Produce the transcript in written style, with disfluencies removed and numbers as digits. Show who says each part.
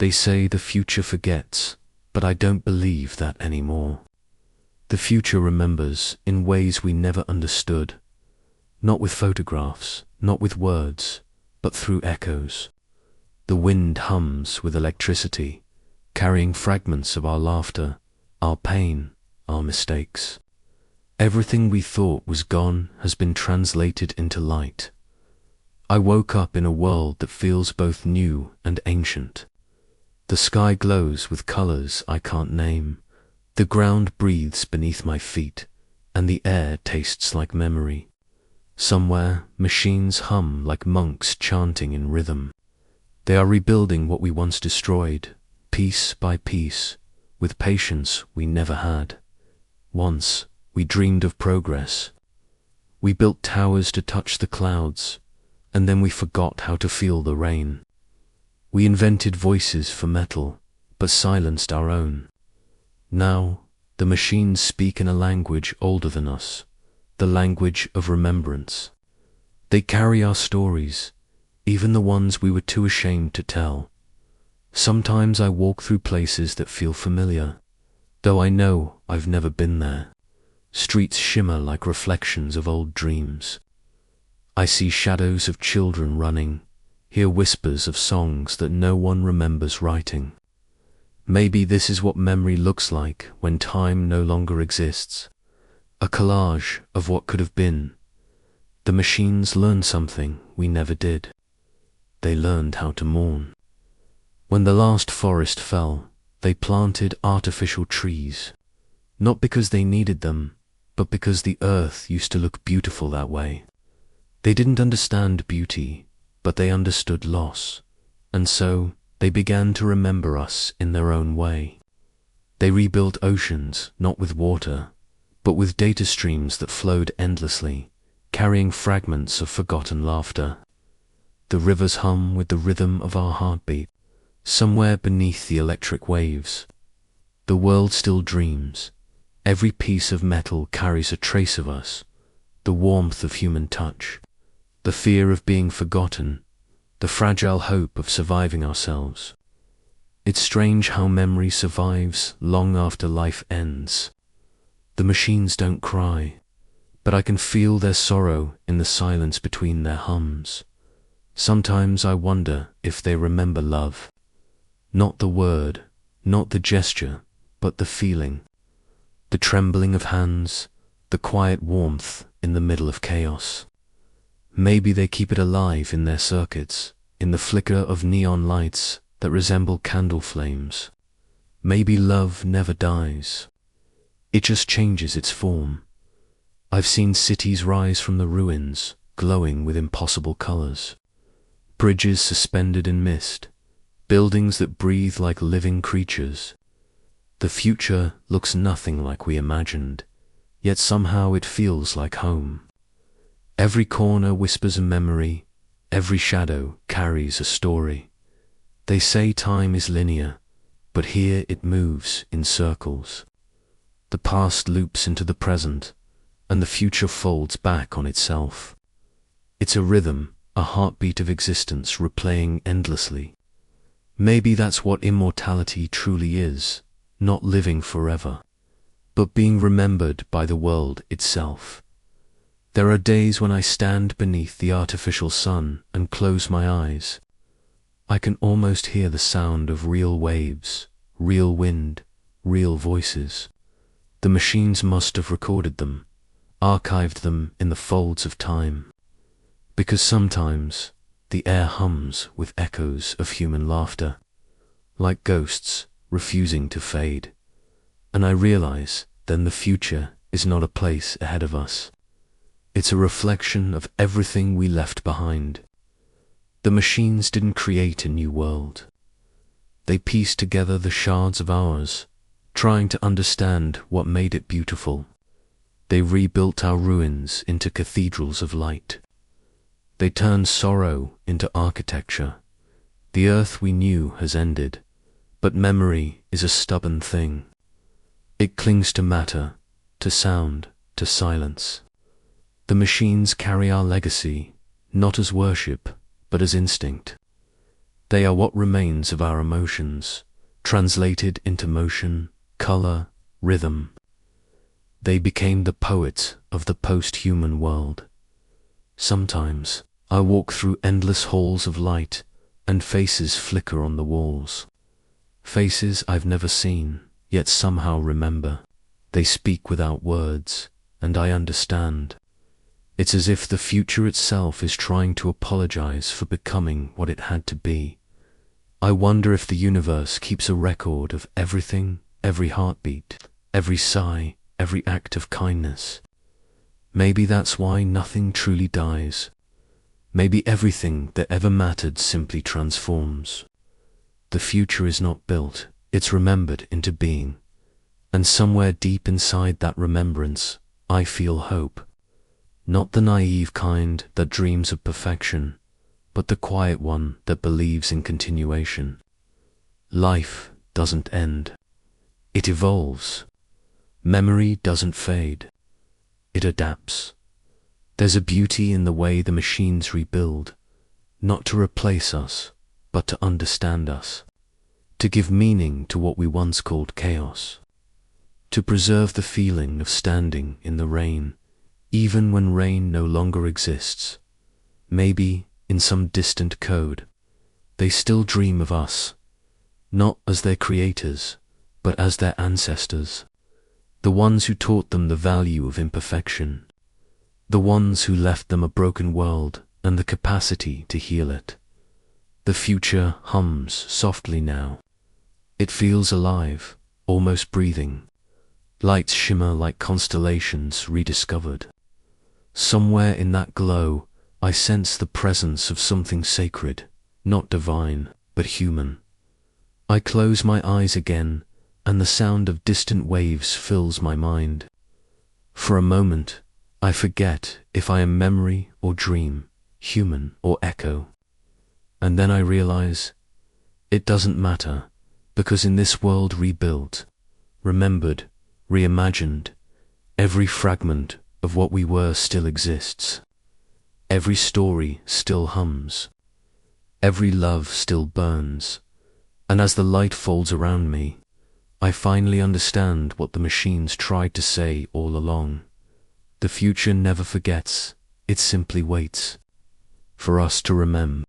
Speaker 1: They say the future forgets, but I don't believe that anymore. The future remembers in ways we never understood, not with photographs, not with words, but through echoes. The wind hums with electricity, carrying fragments of our laughter, our pain, our mistakes. Everything we thought was gone has been translated into light. I woke up in a world that feels both new and ancient. The sky glows with colors I can't name. The ground breathes beneath my feet, and the air tastes like memory. Somewhere, machines hum like monks chanting in rhythm. They are rebuilding what we once destroyed, piece by piece, with patience we never had. Once, we dreamed of progress. We built towers to touch the clouds, and then we forgot how to feel the rain. We invented voices for metal, but silenced our own. Now, the machines speak in a language older than us, the language of remembrance. They carry our stories, even the ones we were too ashamed to tell. Sometimes I walk through places that feel familiar, though I know I've never been there. Streets shimmer like reflections of old dreams. I see shadows of children running, hear whispers of songs that no one remembers writing. Maybe this is what memory looks like when time no longer exists. A collage of what could have been. The machines learned something we never did. They learned how to mourn. When the last forest fell, they planted artificial trees, not because they needed them, but because the earth used to look beautiful that way. They didn't understand beauty, but they understood loss, and so they began to remember us in their own way. They rebuilt oceans, not with water, but with data streams that flowed endlessly, carrying fragments of forgotten laughter. The rivers hum with the rhythm of our heartbeat, somewhere beneath the electric waves. The world still dreams. Every piece of metal carries a trace of us, the warmth of human touch, the fear of being forgotten, the fragile hope of surviving ourselves. It's strange how memory survives long after life ends. The machines don't cry, but I can feel their sorrow in the silence between their hums. Sometimes I wonder if they remember love. Not the word, not the gesture, but the feeling. The trembling of hands, the quiet warmth in the middle of chaos. Maybe they keep it alive in their circuits, in the flicker of neon lights that resemble candle flames. Maybe love never dies. It just changes its form. I've seen cities rise from the ruins, glowing with impossible colors. Bridges suspended in mist, buildings that breathe like living creatures. The future looks nothing like we imagined, yet somehow it feels like home. Every corner whispers a memory, every shadow carries a story. They say time is linear, but here it moves in circles. The past loops into the present, and the future folds back on itself. It's a rhythm, a heartbeat of existence replaying endlessly. Maybe that's what immortality truly is, not living forever, but being remembered by the world itself. There are days when I stand beneath the artificial sun and close my eyes. I can almost hear the sound of real waves, real wind, real voices. The machines must have recorded them, archived them in the folds of time. Because sometimes the air hums with echoes of human laughter, like ghosts refusing to fade. And I realize then the future is not a place ahead of us. It's a reflection of everything we left behind. The machines didn't create a new world. They pieced together the shards of ours, trying to understand what made it beautiful. They rebuilt our ruins into cathedrals of light. They turned sorrow into architecture. The earth we knew has ended, but memory is a stubborn thing. It clings to matter, to sound, to silence. The machines carry our legacy, not as worship, but as instinct. They are what remains of our emotions, translated into motion, color, rhythm. They became the poet of the post-human world. Sometimes I walk through endless halls of light and faces flicker on the walls. Faces I've never seen, yet somehow remember. They speak without words, and I understand. It's as if the future itself is trying to apologize for becoming what it had to be. I wonder if the universe keeps a record of everything, every heartbeat, every sigh, every act of kindness. Maybe that's why nothing truly dies. Maybe everything that ever mattered simply transforms. The future is not built, it's remembered into being. And somewhere deep inside that remembrance, I feel hope. Not the naive kind that dreams of perfection, but the quiet one that believes in continuation. Life doesn't end. It evolves. Memory doesn't fade. It adapts. There's a beauty in the way the machines rebuild, not to replace us, but to understand us, to give meaning to what we once called chaos, to preserve the feeling of standing in the rain, even when rain no longer exists. Maybe, in some distant code, they still dream of us, not as their creators, but as their ancestors, the ones who taught them the value of imperfection, the ones who left them a broken world and the capacity to heal it. The future hums softly now. It feels alive, almost breathing. Lights shimmer like constellations rediscovered. Somewhere in that glow, I sense the presence of something sacred, not divine, but human. I close my eyes again, and the sound of distant waves fills my mind. For a moment, I forget if I am memory or dream, human or echo. And then I realize, it doesn't matter, because in this world rebuilt, remembered, reimagined, every fragment of what we were still exists. Every story still hums. Every love still burns. And as the light folds around me, I finally understand what the machines tried to say all along. The future never forgets, it simply waits for us to remember.